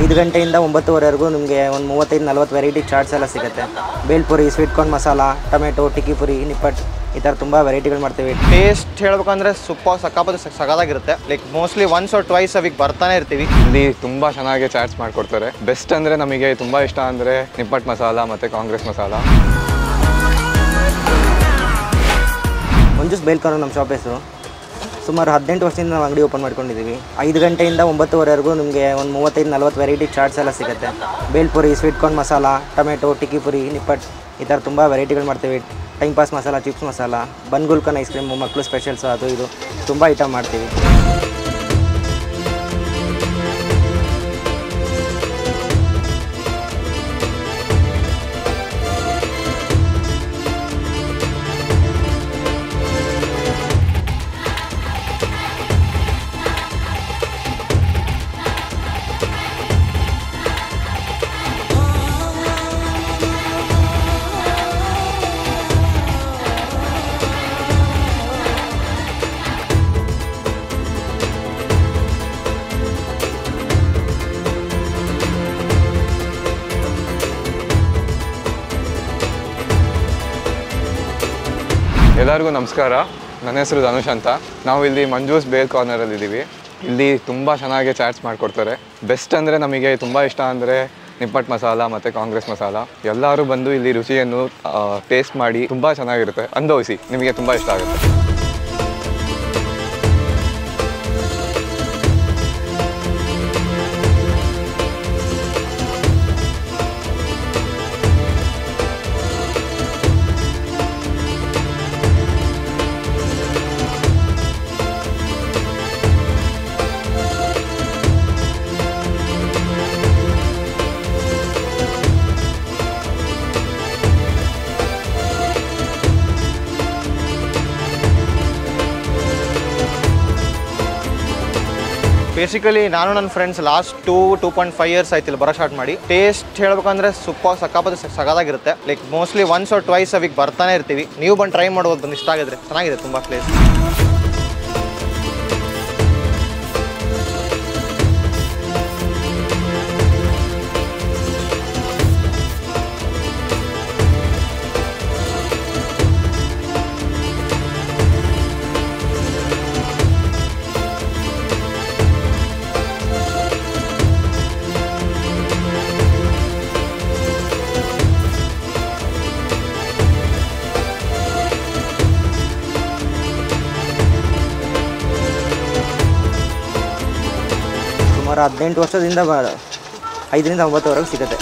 5 ಗಂಟೆಯಿಂದ 9ವರೆವರೆಗೂ ನಿಮಗೆ ಒಂದು 35-40 ವೆರೈಟಿ ಚಾಟ್ಸ್ ಎಲ್ಲ ಸಿಗುತ್ತೆ. Bhelpuri, sweet corn masala, tomato, tikki puri, nippattu, ಈ ಥರ ತುಂಬ ವೆರೈಟಿಗಳು ಮಾಡ್ತೀವಿ. ಟೇಸ್ಟ್ ಹೇಳ್ಬೇಕಂದ್ರೆ ಸಕ್ಕತ್ತಾಗಿ ಸಗದಾಗಿರುತ್ತೆ. Like mostly once or twice week ಬರ್ತಾನೆ ಇರ್ತೀವಿ. ಇಲ್ಲಿ ತುಂಬ ಚೆನ್ನಾಗಿ ಚಾಟ್ಸ್ ಮಾಡಿಕೊಡ್ತಾರೆ. ಬೆಸ್ಟ್ ಅಂದರೆ ನಮಗೆ ತುಂಬ ಇಷ್ಟ ಅಂದರೆ ನಿಪ್ಪಟ್ಟು ಮಸಾಲ ಮತ್ತು ಕಾಂಗ್ರೆಸ್ ಮಸಾಲ. ಮಂಜೂಸ್ ಬೇಲ್ಕಾರ್ನ್ ನಮ್ಮ ಶಾಪ್ ಹೆಸರು. ಸುಮಾರು 18 ವರ್ಷದಿಂದ ನಾವು ಅಂಗಡಿ ಓಪನ್ ಮಾಡ್ಕೊಂಡಿದ್ದೀವಿ. 5 ಗಂಟೆಯಿಂದ 9ವರೆವರೆಗೂ ನಿಮಗೆ ಒಂದು 35-40 ವೆರೈಟಿ ಚಾಟ್ಸ್ ಎಲ್ಲ ಸಿಗುತ್ತೆ. Bhelpuri, sweet corn masala, tomato, tikki puri, nippattu, ಈ ಥರ ತುಂಬ ವೆರೈಟಿಗಳು ಮಾಡ್ತೀವಿ. Time pass masala, chips masala, bun gulkand ice cream, ಮಕ್ಕಳು ಸ್ಪೆಷಲ್ಸು, ಅದು ಇದು ತುಂಬ ಐಟಮ್ ಮಾಡ್ತೀವಿ. ಎಲ್ಲರಿಗೂ ನಮಸ್ಕಾರ. ನನ್ನ ಹೆಸರು ಧನುಷ್ ಅಂತ. ನಾವು ಇಲ್ಲಿ ಮಂಜೂಸ್ ಬೇಲ್ ಕಾರ್ನರಲ್ಲಿ ಇದ್ದೀವಿ. ಇಲ್ಲಿ ತುಂಬ ಚೆನ್ನಾಗಿ ಚಾಟ್ಸ್ ಮಾಡಿಕೊಡ್ತಾರೆ. ಬೆಸ್ಟ್ ಅಂದರೆ ನಮಗೆ ತುಂಬ ಇಷ್ಟ ಅಂದರೆ ನಿಪ್ಪಟ್ಟು ಮಸಾಲ ಮತ್ತು ಕಾಂಗ್ರೆಸ್ ಮಸಾಲ. ಎಲ್ಲರೂ ಬಂದು ಇಲ್ಲಿ ರುಚಿಯನ್ನು ಟೇಸ್ಟ್ ಮಾಡಿ ತುಂಬ ಚೆನ್ನಾಗಿರುತ್ತೆ, ಅನುಭವಿಸಿ, ನಿಮಗೆ ತುಂಬ ಇಷ್ಟ ಆಗುತ್ತೆ. ಬೇಸಿಕಲಿ ನಾನು ನನ್ನ ಫ್ರೆಂಡ್ಸ್ ಲಾಸ್ಟ್ 2.5 ಇಯರ್ಸ್ ಆಯ್ತು ಇಲ್ಲಿ ಬರೋ ಸ್ಟಾರ್ಟ್ ಮಾಡಿ. ಟೇಸ್ಟ್ ಹೇಳ್ಬೇಕಂದ್ರೆ ಸಕ್ಕತ್ತಾಗಿ ಸಗದಾಗಿರುತ್ತೆ. Like mostly once or twice week ಬರ್ತಾನೆ ಇರ್ತೀವಿ. ನೀವು ಬಂದು ಟ್ರೈ ಮಾಡ್ಬೋದು, ಬಂದು ಇಷ್ಟ ಆಗಿದ್ರೆ. ಚೆನ್ನಾಗಿದೆ ತುಂಬ ಪ್ಲೇಸ್. ಸುಮಾರು 18 ವರ್ಷದಿಂದ 5ರಿಂದ 9ವರೆಗೂ ಸಿಗುತ್ತೆ.